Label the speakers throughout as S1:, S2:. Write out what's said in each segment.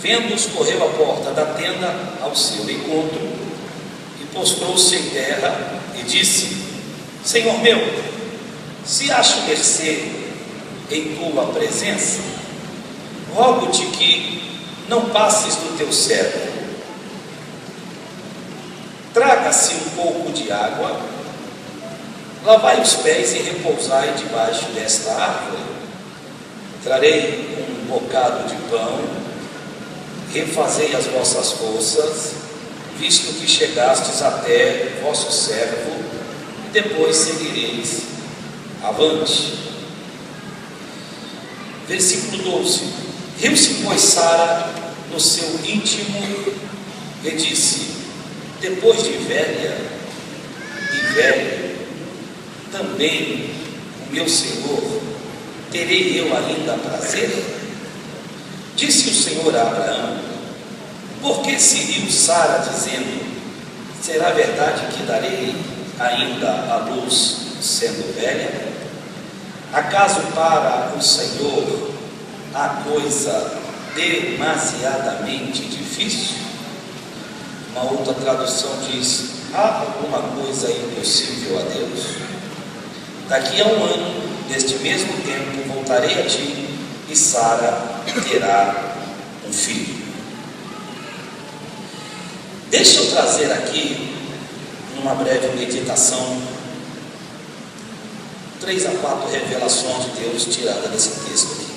S1: Vendo-os, correu à porta da tenda ao seu encontro e prostrou-se em terra e disse: Senhor meu, se acho mercê em tua presença, rogo-te que não passes do teu servo. Traga-se um pouco de água, lavai os pés e repousai debaixo desta árvore. Trarei um bocado de pão, refazei as vossas forças, visto que chegastes até vosso servo, e depois seguireis avante. Versículo 12. Riu-se, pois, Sara no seu íntimo e disse: depois de velha e velho, também o meu Senhor terei eu ainda prazer? Disse o Senhor a Abraão: por que se riu Sara, dizendo: será verdade que darei ainda a luz sendo velha? Acaso para o Senhor há coisa demasiadamente difícil? Uma outra tradução diz: há alguma coisa impossível a Deus? Daqui a um ano, neste mesmo tempo, voltarei a ti, e Sara terá um filho. Deixa eu trazer aqui, numa breve meditação, 3 a 4 revelações de Deus tiradas desse texto aqui.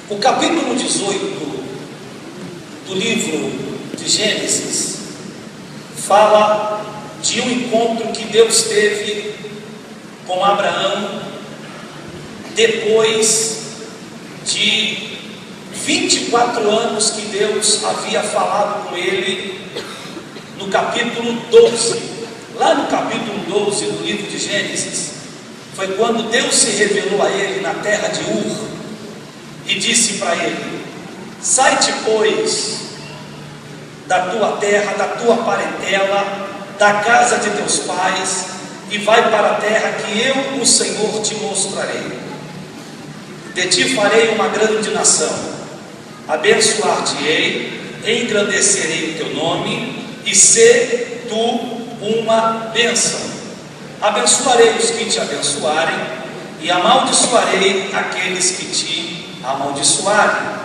S1: O capítulo 18 do livro de Gênesis fala de um encontro que Deus teve com Abraão depois de 24 anos que Deus havia falado com ele no capítulo 12. Lá no capítulo 12 do livro de Gênesis, foi quando Deus se revelou a ele na terra de Ur e disse para ele: sai-te, pois, da tua terra, da tua parentela, da casa de teus pais, e vai para a terra que eu, o Senhor, te mostrarei. De ti farei uma grande nação, abençoar-te-ei, engrandecerei o teu nome, e sê tu uma bênção. Abençoarei os que te abençoarem, e amaldiçoarei aqueles que te amaldiçoarem,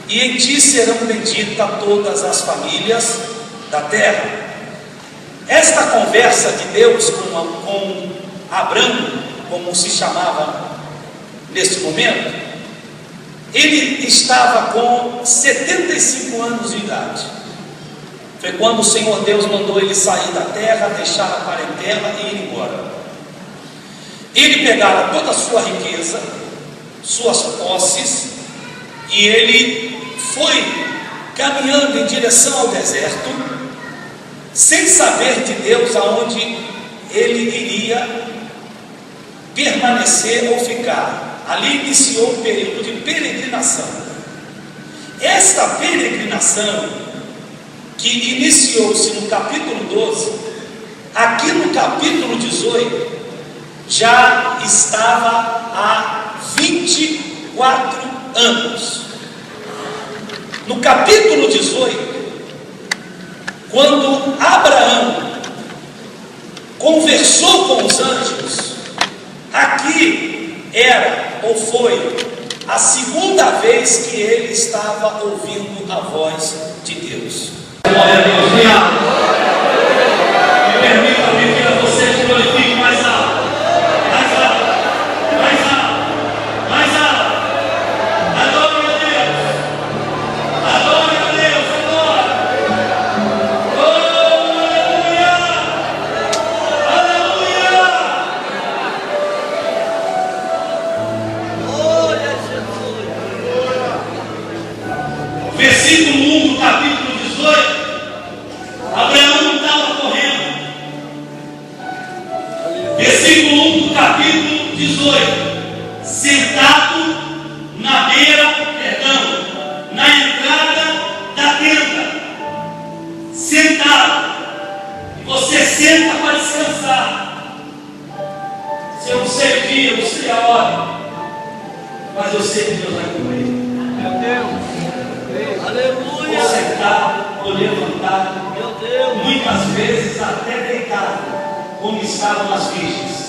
S1: e em ti serão benditas todas as famílias da terra. Esta conversa de Deus com Abrão, como se chamava neste momento, ele estava com 75 anos de idade. Foi quando o Senhor Deus mandou ele sair da terra, deixar a parentela e ir embora. Ele pegara toda a sua riqueza, suas posses, e ele foi caminhando em direção ao deserto, sem saber de Deus aonde ele iria permanecer ou ficar. Ali iniciou um período de peregrinação. Esta peregrinação, que iniciou-se no capítulo 12, aqui no capítulo 18, já estava há 24 anos. No capítulo 18, quando Abraão conversou com os anjos, aqui era ou foi a segunda vez que ele estava ouvindo a voz de Deus. Glória a Deus, me permita-me que você glorifique mais alto, mais alto, mais alto, mais alto. Adore a Deus, adore a Deus, adore. Oh, aleluia, aleluia. Versículo 1 do capítulo 18. Abraão não estava correndo. Versículo 1 do capítulo 18. Sentado na entrada da tenda. Sentado. E você senta para descansar. Se eu não sei o dia, eu não sei a hora, mas eu sei que Deus vai com ele. Ou sentado, ou levantado, muitas vezes até deitado, como estavam as virgens.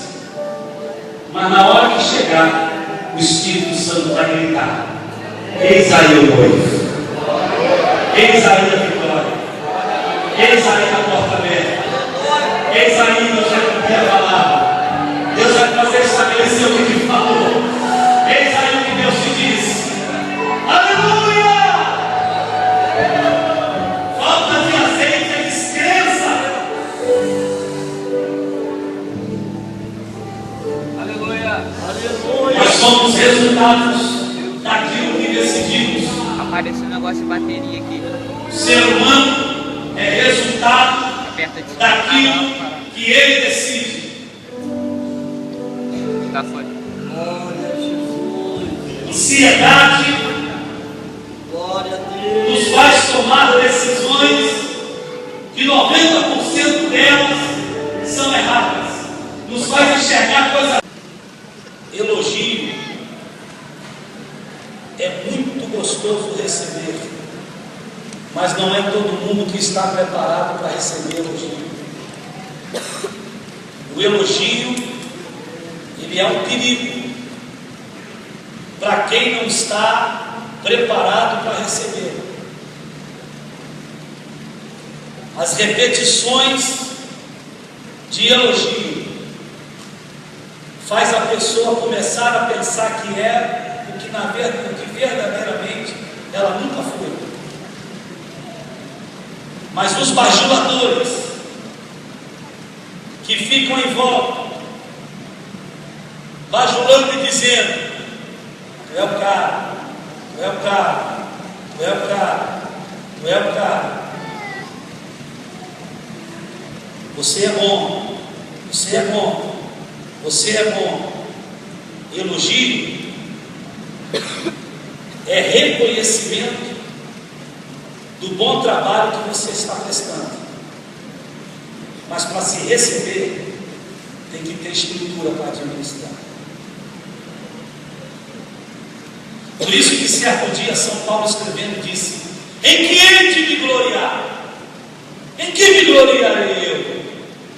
S1: Mas na hora que chegar, o Espírito Santo vai gritar: eis aí o noivo, eis aí a vitória, eis aí a porta aberta, eis aí Deus vai cumprir a palavra, Deus vai fazer estabelecer o que Ele falou, eis aí o que Deus te disse. Aleluia! Falta de azeite é descrença. Nós somos resultados daquilo que decidimos.
S2: Apareceu um negócio de bateria aqui.
S1: O ser humano é resultado daquilo que ele decide.
S2: Tá fora.
S1: Ansiedade nos faz tomar decisões que 90% delas são erradas. Nos faz enxergar coisas. Elogio é muito gostoso receber, mas não é todo mundo que está preparado para receber elogio. O elogio, ele é um perigo para quem não está preparado para receber. As repetições de elogio faz a pessoa começar a pensar que é o que verdadeiramente ela nunca foi. Mas os bajuladores que ficam em volta, bajulando e dizendo: tu é o cara, tu é o cara, tu é o cara, tu é o cara. Você é bom, você é bom, você é bom. Elogio é reconhecimento do bom trabalho que você está prestando. Mas para se receber, tem que ter estrutura para administrar. Por isso que certo dia São Paulo escrevendo disse: em que hei de me gloriar? Em que me gloriarei eu?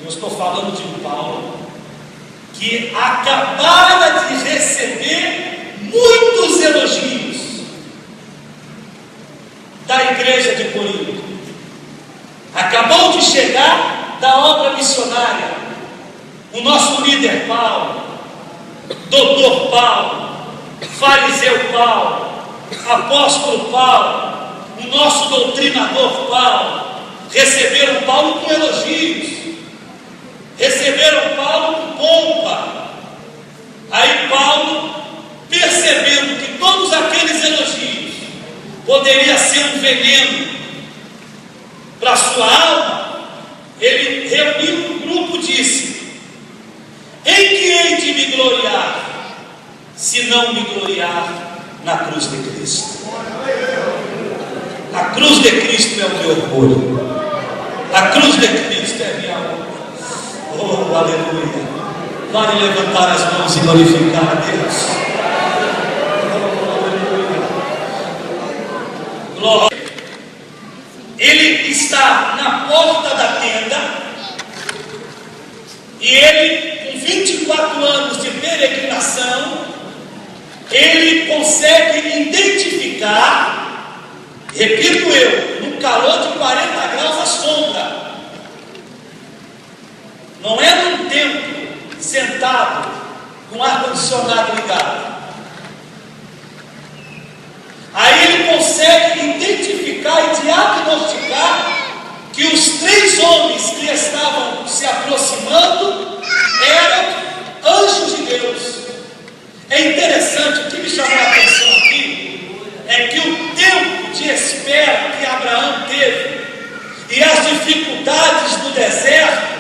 S1: Eu estou falando de um Paulo que acabara de receber muitos elogios da igreja de Corinto. Acabou de chegar da obra missionária. O nosso líder Paulo, doutor Paulo, fariseu Paulo, apóstolo Paulo, o nosso doutrinador Paulo, receberam Paulo com elogios, receberam Paulo com pompa. Aí Paulo, percebendo que todos aqueles elogios poderia ser um veneno para a sua alma, ele reuniu um grupo e disse: em que hei de me gloriar, se não me gloriar na cruz de Cristo? A cruz de Cristo é o meu orgulho, a cruz de Cristo é a minha honra. Oh, aleluia! Vale levantar as mãos e glorificar a Deus. Oh, glória. Ele está na porta da tenda e ele, com 24 anos de peregrinação, ele consegue identificar, repito eu, no calor de 40 graus à sombra, não é num templo sentado com ar-condicionado ligado. Aí ele consegue identificar e diagnosticar que os 3 homens que estavam se aproximando eram anjos de Deus. É interessante, o que me chamou a atenção aqui é que o tempo de espera que Abraão teve e as dificuldades do deserto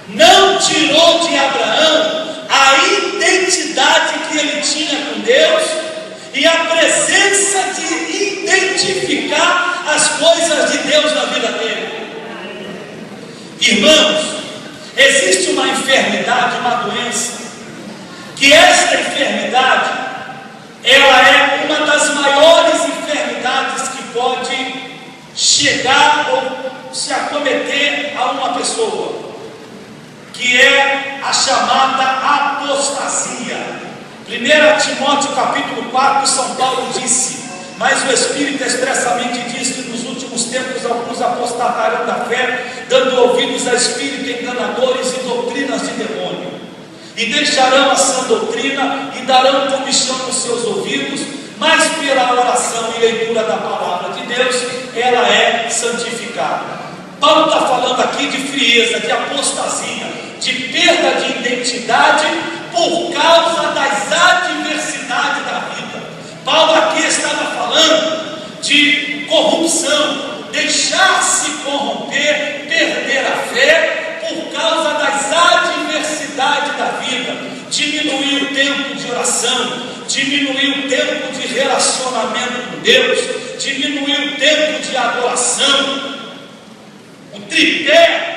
S1: não tirou de Abraão a identidade que ele tinha com Deus e a presença de identificar as coisas de Deus na vida dele. Irmãos, existe uma enfermidade, uma doença, que esta enfermidade, ela é uma das maiores enfermidades chamada apostasia. 1 Timóteo capítulo 4, São Paulo disse: mas o Espírito expressamente diz que nos últimos tempos alguns apostatarão da fé, dando ouvidos a espíritos enganadores e doutrinas de demônio, e deixarão a sã doutrina e darão comichão nos seus ouvidos, mas pela oração e leitura da palavra de Deus ela é santificada. Paulo está falando aqui de frieza, de apostasia, de perda de identidade por causa das adversidades da vida. Paulo aqui estava falando de corrupção, deixar-se corromper, perder a fé por causa das adversidades da vida, diminuir o tempo de oração, diminuir o tempo de relacionamento com Deus, diminuir o tempo de adoração. O tripé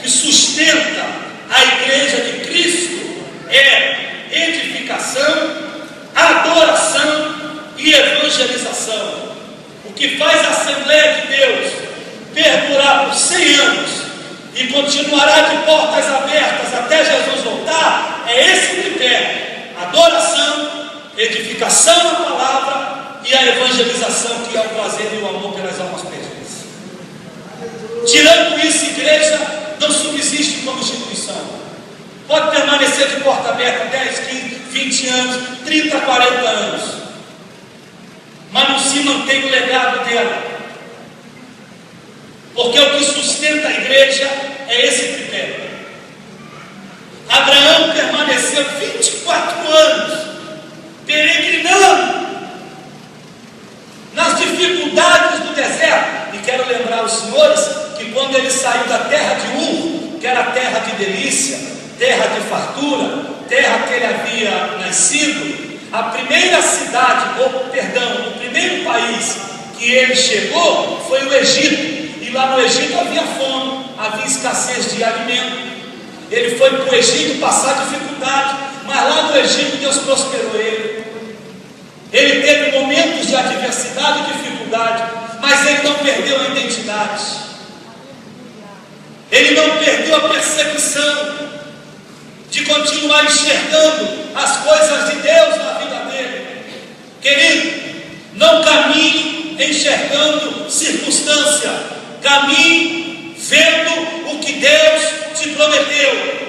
S1: que sustenta a igreja de Cristo é edificação, adoração e evangelização. O que faz a Assembleia de Deus perdurar por 100 anos e continuará de portas abertas até Jesus voltar é esse tripé: adoração, edificação na palavra e a evangelização, que é o prazer e o amor pelas almas perdidas. Tirando isso, igreja não subsiste como instituição. Pode permanecer de porta aberta 10, 15, 20 anos, 30, 40 anos, mas não se mantém o legado dela, porque o que sustenta a igreja é esse tripé. Abraão permaneceu 24 anos peregrinando nas dificuldades do deserto. E quero lembrar os senhores que quando ele saiu da terra de Ur, que era a terra de delícia, terra de fartura, terra que ele havia nascido, a primeira cidade, o primeiro país que ele chegou foi o Egito. E lá no Egito havia fome, havia escassez de alimento. Ele foi para o Egito passar dificuldade, mas lá no Egito Deus prosperou ele. Ele teve momentos de adversidade e dificuldade, mas ele não perdeu a identidade. Ele não perdeu a percepção de continuar enxergando as coisas de Deus na vida dele. Querido, não caminhe enxergando circunstância, caminhe vendo o que Deus te prometeu.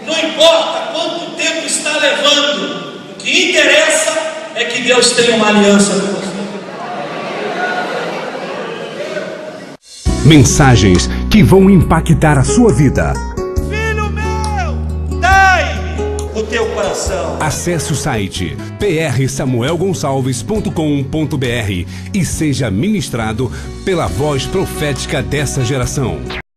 S1: Não importa quanto tempo está levando, o que interessa é que Deus tenha uma aliança com você.
S3: Mensagens que vão impactar a sua vida.
S1: Filho meu, dai-me o teu coração.
S3: Acesse o site prsamuelgonçalves.com.br e seja ministrado pela voz profética dessa geração.